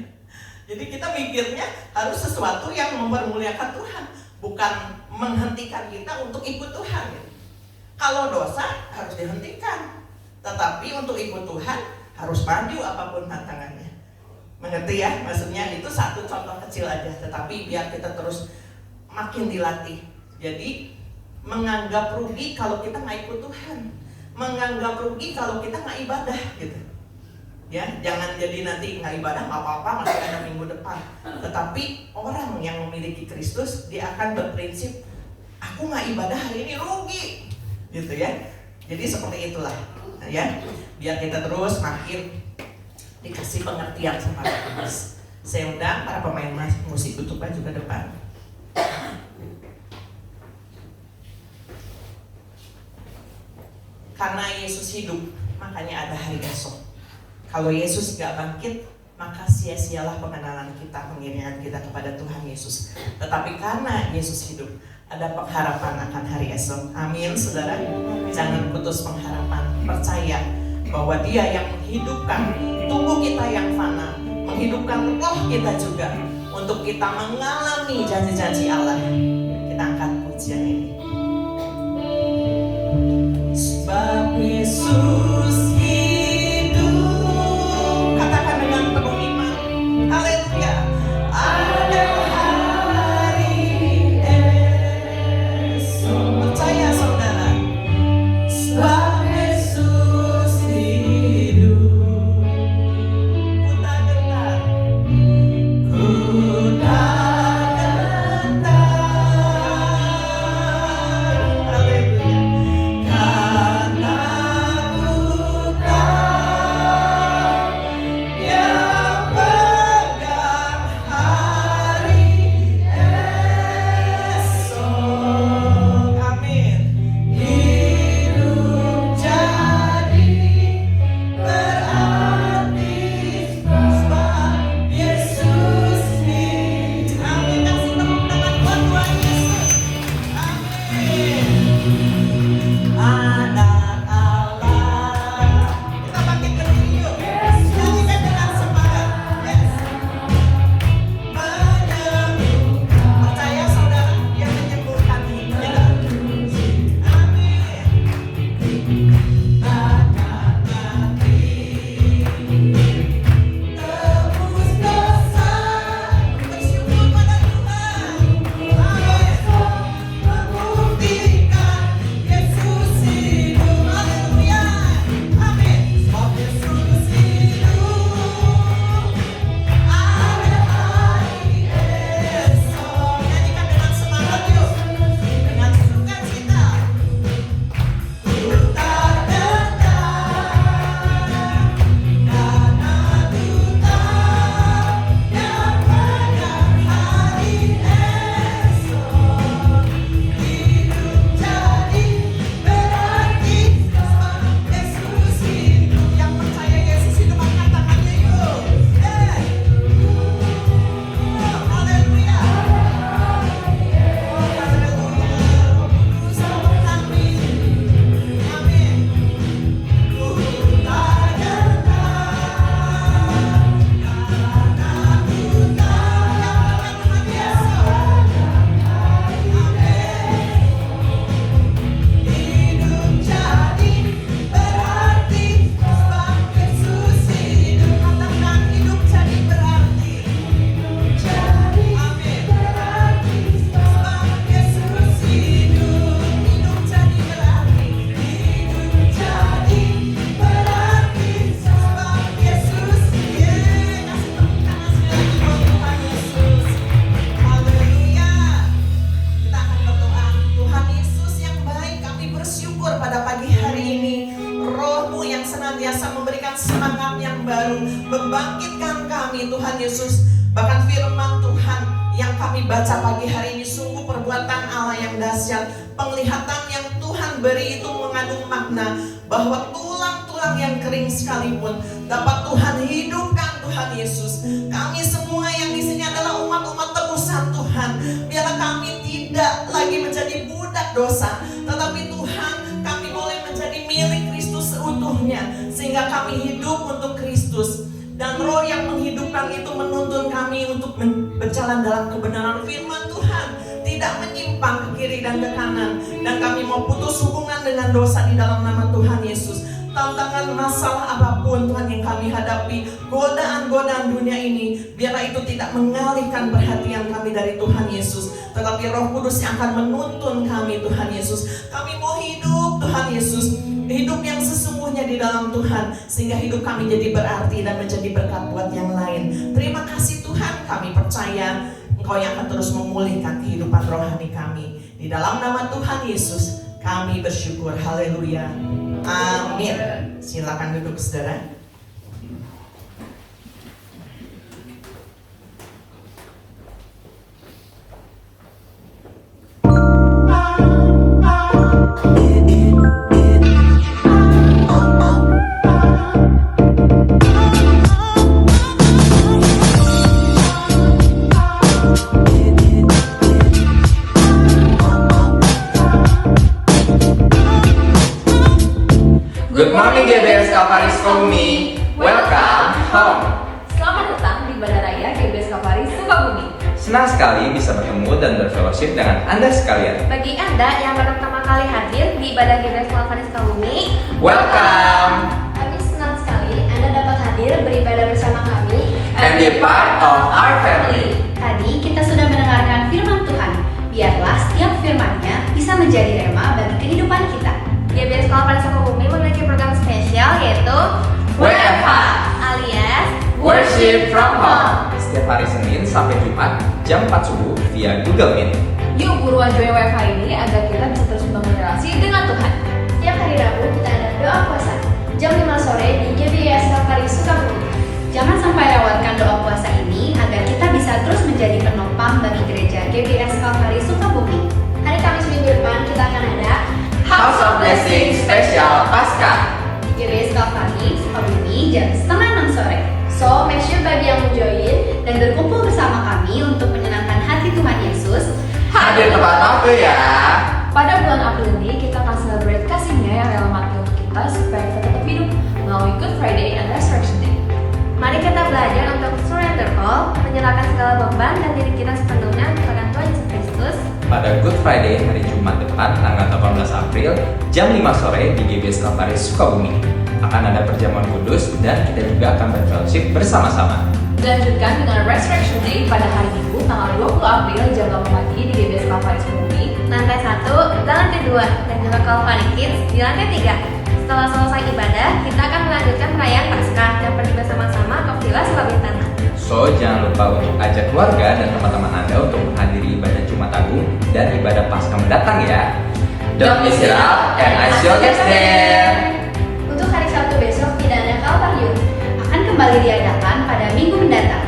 Jadi kita mikirnya harus sesuatu yang mempermuliakan Tuhan, bukan menghentikan kita untuk ikut Tuhan gitu. Kalau dosa harus dihentikan, tetapi untuk ikut Tuhan harus maju apapun tantangannya. Mengerti ya? Maksudnya itu satu contoh kecil aja, tetapi biar kita terus makin dilatih. Jadi menganggap rugi kalau kita nggak ikut Tuhan, menganggap rugi kalau kita nggak ibadah gitu. Ya, jangan jadi nanti nggak ibadah nggak apa-apa, masih ada minggu depan. Tetapi orang yang memiliki Kristus, dia akan berprinsip, aku nggak ibadah hari ini rugi, gitu ya. Jadi seperti itulah, ya. Biar kita terus makin dikasih pengertian sama Kristus. Saya undang para pemain musik untuk maju ke depan. Karena Yesus hidup, makanya ada hari esok. Kalau Yesus gak bangkit, maka sia-sialah pengenalan kita, pengiringan kita kepada Tuhan Yesus. Tetapi karena Yesus hidup, ada pengharapan akan hari esok. Amin, saudara. Jangan putus pengharapan. Percaya bahwa Dia yang menghidupkan tubuh kita yang fana, menghidupkan roh kita juga, untuk kita mengalami janji-janji Allah. Kita angkat pujian ini. Sebab Yesus hidup, katakan dengan penuh iman, haleluya. Ada hari esok. Percaya saudara, sebab Yesus hidup. Ku tak gentar, ku tak gentar. membangkitkan kami Tuhan Yesus. Bahkan firman Tuhan yang kami baca pagi hari ini sungguh perbuatan Allah yang dahsyat. Penglihatan yang Tuhan beri itu mengandung makna bahwa tulang-tulang yang kering sekalipun dapat Tuhan hidupkan Tuhan Yesus. Kami semua yang di sini adalah umat-umat tebusan Tuhan. Biarlah kami tidak lagi menjadi budak dosa, tetapi Tuhan kami boleh menjadi milik Kristus seutuhnya, sehingga kami hidup untuk Kristus. Dan roh yang menghidupkan itu menuntun kami untuk berjalan dalam kebenaran firman Tuhan, tidak menyimpang ke kiri dan ke kanan. Dan kami mau putus hubungan dengan dosa di dalam nama Tuhan Yesus. Tantangan masalah apapun Tuhan yang kami hadapi, godaan-godaan dunia ini, biarlah itu tidak mengalihkan perhatian kami dari Tuhan Yesus, tetapi Roh Kudus yang akan menuntun kami Tuhan Yesus. Kami mau hidup Tuhan Yesus, hidup yang sesungguhnya di dalam Tuhan, sehingga hidup kami jadi berarti dan menjadi berkat buat yang lain. Terima kasih Tuhan, kami percaya Engkau yang akan terus memulihkan kehidupan rohani kami. Di dalam nama Tuhan Yesus kami bersyukur. Haleluya. Amin. Silakan duduk saudara. Good morning GBS Kalvari Sukabumi. Welcome home. Selamat datang di Bandara Raya GBS Kalvari Sukabumi. Senang sekali bisa bertemu dan berfellowship dengan Anda sekalian. Bagi Anda yang baru pertama kali hadir di Bandara GBS Kalvari Sukabumi, Welcome. kami senang sekali Anda dapat hadir beribadah bersama kami And be part of our family. Tadi kita sudah mendengarkan firman Tuhan. Biarlah setiap firman-Nya bisa menjadi rema bagi kehidupan kita. GBS Kalvari Sukabumi memiliki program spesial yaitu WFH alias Worship from Home. Setiap hari Senin sampai Jumat jam 4 subuh via Google Meet. Yuk buruan join WFH ini agar kita bisa terus membangun relasi dengan Tuhan. Tiap hari Rabu kita ada doa puasa jam 5 sore di GBS Kalvari Sukabumi. Jangan sampai lewatkan doa puasa ini agar kita bisa terus menjadi penopang bagi gereja GBS Kalvari Sukabumi. Hari Kamis minggu depan kita akan ada House of Blessing Spesial Pasca di GBS Kalvari Sukabumi jam 5:30 sore. So make sure bagi yang mau join dan berkumpul bersama kami untuk menyenangkan hati Tuhan Yesus. hadir tepat waktu ya. Pada bulan April ini kita akan celebrate kasihnya yang rela mati untuk kita supaya kita tetap hidup melalui Good Friday and Resurrection Day. Mari kita belajar untuk surrender all, menyerahkan segala beban dan diri kita sepenuhnya kepada Tuhan Yesus Kristus. Pada Good Friday hari Jumat depan tanggal 18 April jam 5 sore di GBS Kalvari Sukabumi akan ada perjamuan kudus dan kita juga akan berfellowship bersama-sama. Dilanjutkan dengan Resurrection Day pada hari Minggu tanggal 20 April jam 8 pagi di GBS Kalvari Sukabumi. Lantai 1 dan lantai 2 dan juga Kalvari Kids di lantai 3. Setelah selesai ibadah, kita akan melanjutkan perayaan Paskah dan pergi bersama-sama ke Villa Sulawitana. So, jangan lupa untuk ajak keluarga dan teman-teman Anda untuk menghadiri ibadah Jumat Agung dan ibadah Paskah mendatang ya. Don't miss it out and I see you guys there. Untuk hari Sabtu besok tidak ada Kalvarium, akan kembali diadakan pada minggu mendatang.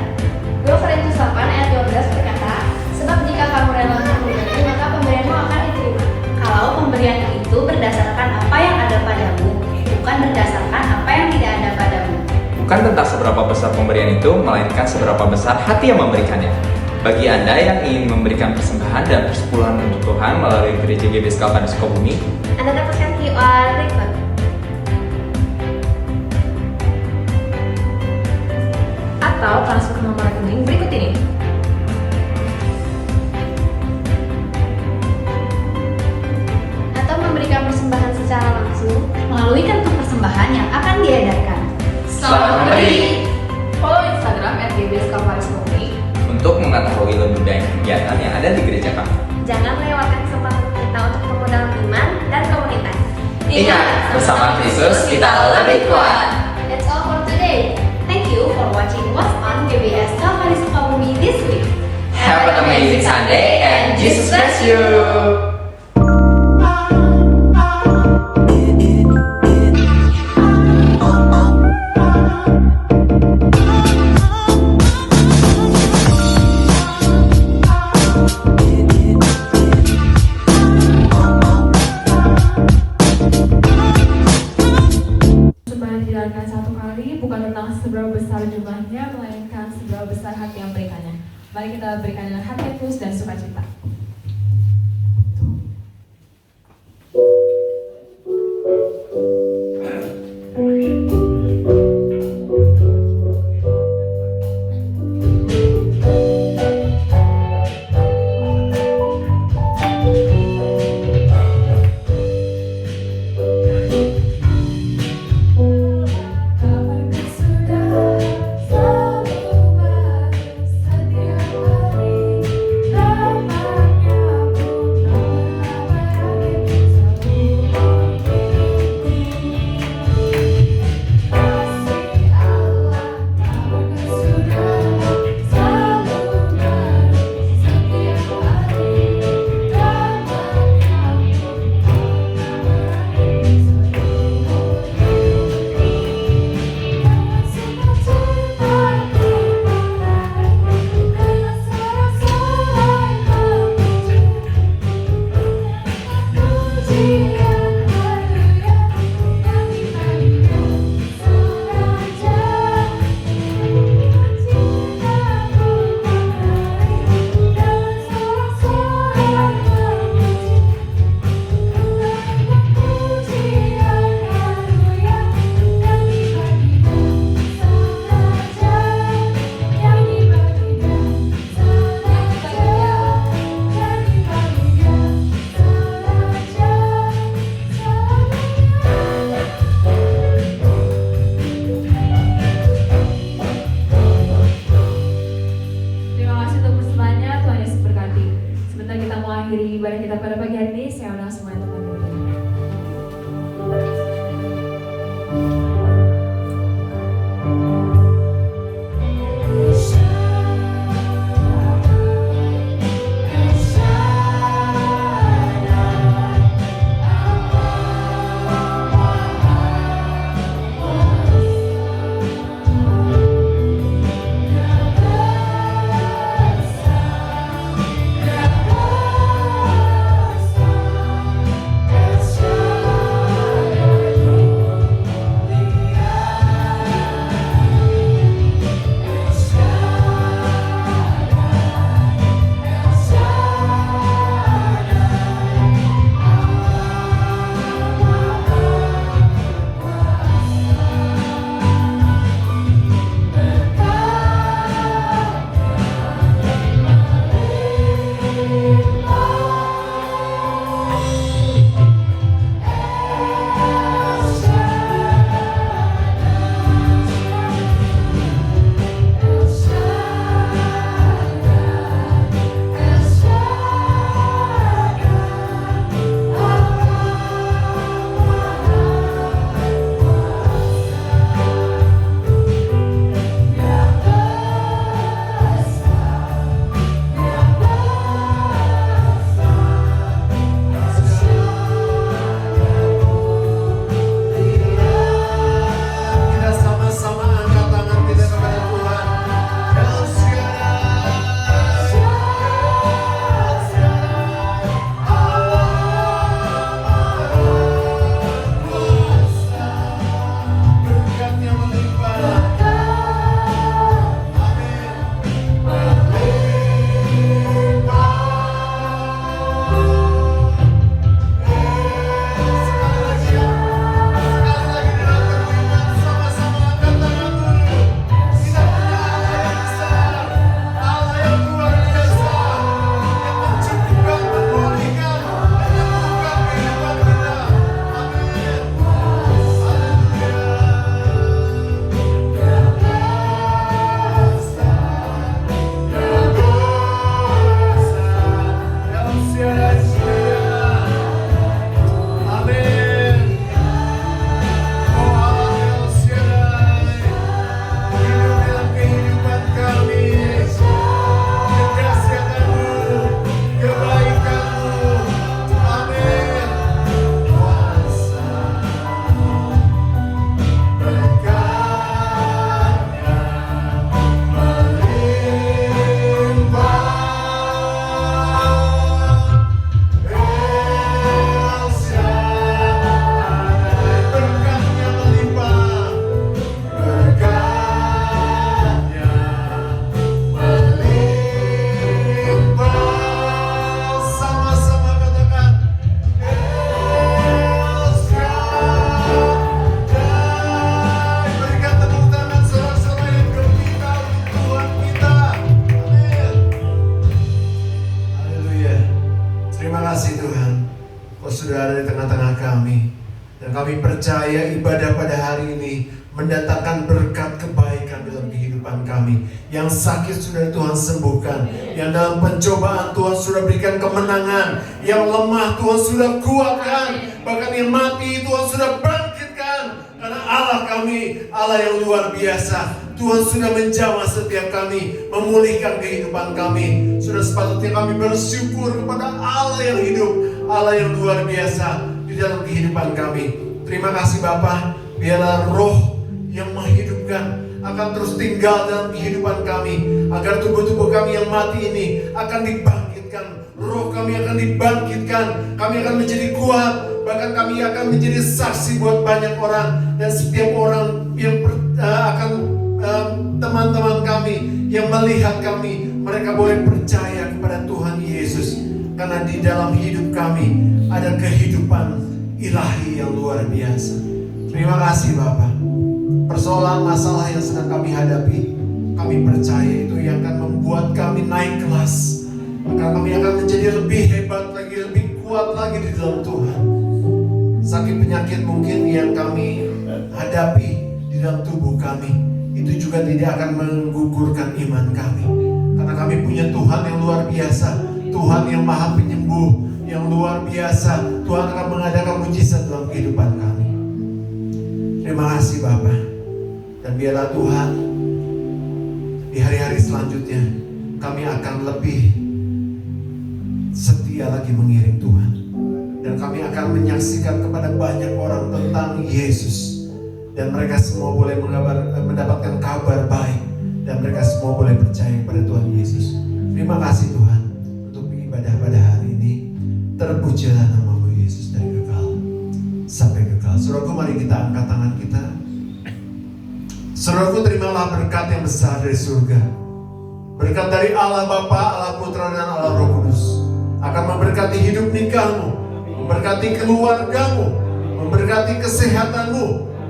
2 Korintus 8 ayat 12 berkata, sebab jika kamu rela memberi, maka pemberianmu akan diterima. Kalau pemberian itu berdasarkan apa yang ada padamu, bukan berdasarkan apa yang tidak ada padamu. Bukan tentang seberapa besar pemberian itu, melainkan seberapa besar hati yang memberikannya. Bagi Anda yang ingin memberikan persembahan dan persepuluhan untuk Tuhan melalui gereja GBS Kalvari Sukabumi, Anda dapatkan QR berikut. Atau transfer ke nomor rekening berikut ini. Atau memberikan persembahan secara langsung melalui kantung persembahan yang akan diedarkan. Selamat memberi. Follow Instagram @GBS Kalvari Sukabumi. untuk mengetahui lebih banyak kegiatan yang ada di gereja kami. Jangan lewatkan kesempatan kita untuk bertemu dalam iman dan komunitas. Ingat, bersama Kristus kita lebih kuat. That's all for today. Thank you for watching What's on GBS Kalvari Sukabumi this week. Have an amazing Sunday and Jesus bless you. lemahnya, melainkan seberapa besar hati yang berikannya. Mari kita berikan dengan hati yang tulus dan sukacita. Setiap hari ramai Kami percaya ibadah pada hari ini mendatangkan berkat kebaikan dalam kehidupan kami. Yang sakit sudah Tuhan sembuhkan, yang dalam pencobaan Tuhan sudah berikan kemenangan, yang lemah Tuhan sudah kuatkan, bahkan yang mati Tuhan sudah bangkitkan. Karena Allah kami, Allah yang luar biasa. Tuhan sudah menjamah setiap kami, memulihkan kehidupan kami. Sudah sepatutnya kami bersyukur kepada Allah yang hidup, Allah yang luar biasa di dalam kehidupan kami. Terima kasih Bapa, biarlah roh yang menghidupkan akan terus tinggal dalam kehidupan kami, agar tubuh-tubuh kami yang mati ini akan dibangkitkan. Roh kami akan dibangkitkan, kami akan menjadi kuat, bahkan kami akan menjadi saksi buat banyak orang. Dan setiap orang yang teman-teman kami yang melihat kami, mereka boleh percaya kepada Tuhan Yesus, karena di dalam hidup kami ada kehidupan ilahi yang luar biasa. Terima kasih Bapak. Persoalan masalah yang sedang kami hadapi, kami percaya itu yang akan membuat kami naik kelas, maka kami akan menjadi lebih hebat lagi, lebih kuat lagi di dalam Tuhan. Sakit penyakit mungkin yang kami hadapi di dalam tubuh kami, itu juga tidak akan menggugurkan iman kami, karena kami punya Tuhan yang luar biasa, Tuhan yang maha penyembuh, yang luar biasa. Tuhan akan mengadakan mujizat dalam kehidupan kami. Terima kasih Bapak. Dan biarlah Tuhan, di hari-hari selanjutnya kami akan lebih setia lagi mengiring Tuhan, dan kami akan menyaksikan kepada banyak orang tentang Yesus, dan mereka semua boleh mendapatkan kabar baik, dan mereka semua boleh percaya kepada Tuhan Yesus. Terima kasih Tuhan untuk ibadah pada hari ini. Terpujilah nama-Mu Yesus dari kekal sampai kekal. Saudaraku, mari kita angkat tangan kita. Saudaraku, terimalah berkat yang besar dari surga. Berkat dari Allah Bapa, Allah Putra, dan Allah Roh Kudus akan memberkati hidup nikahmu, memberkati keluargamu, memberkati kesehatanmu,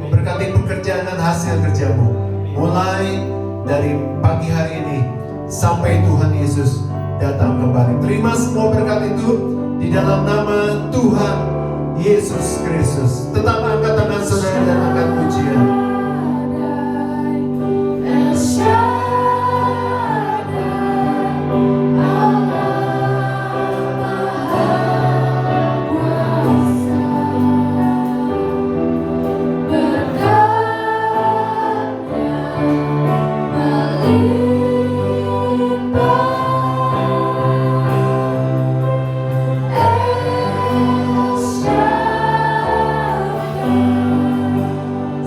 memberkati pekerjaan dan hasil kerjamu, mulai dari pagi hari ini sampai Tuhan Yesus datang kembali. Terima semua berkat itu di dalam nama Tuhan Yesus Kristus. Tetap angkat tangan saudara dan angkat pujian.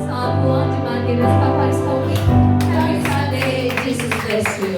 Selamat pulang jemaat GBS Kalvaris Kopi. Happy Sunday, Jesus bless you.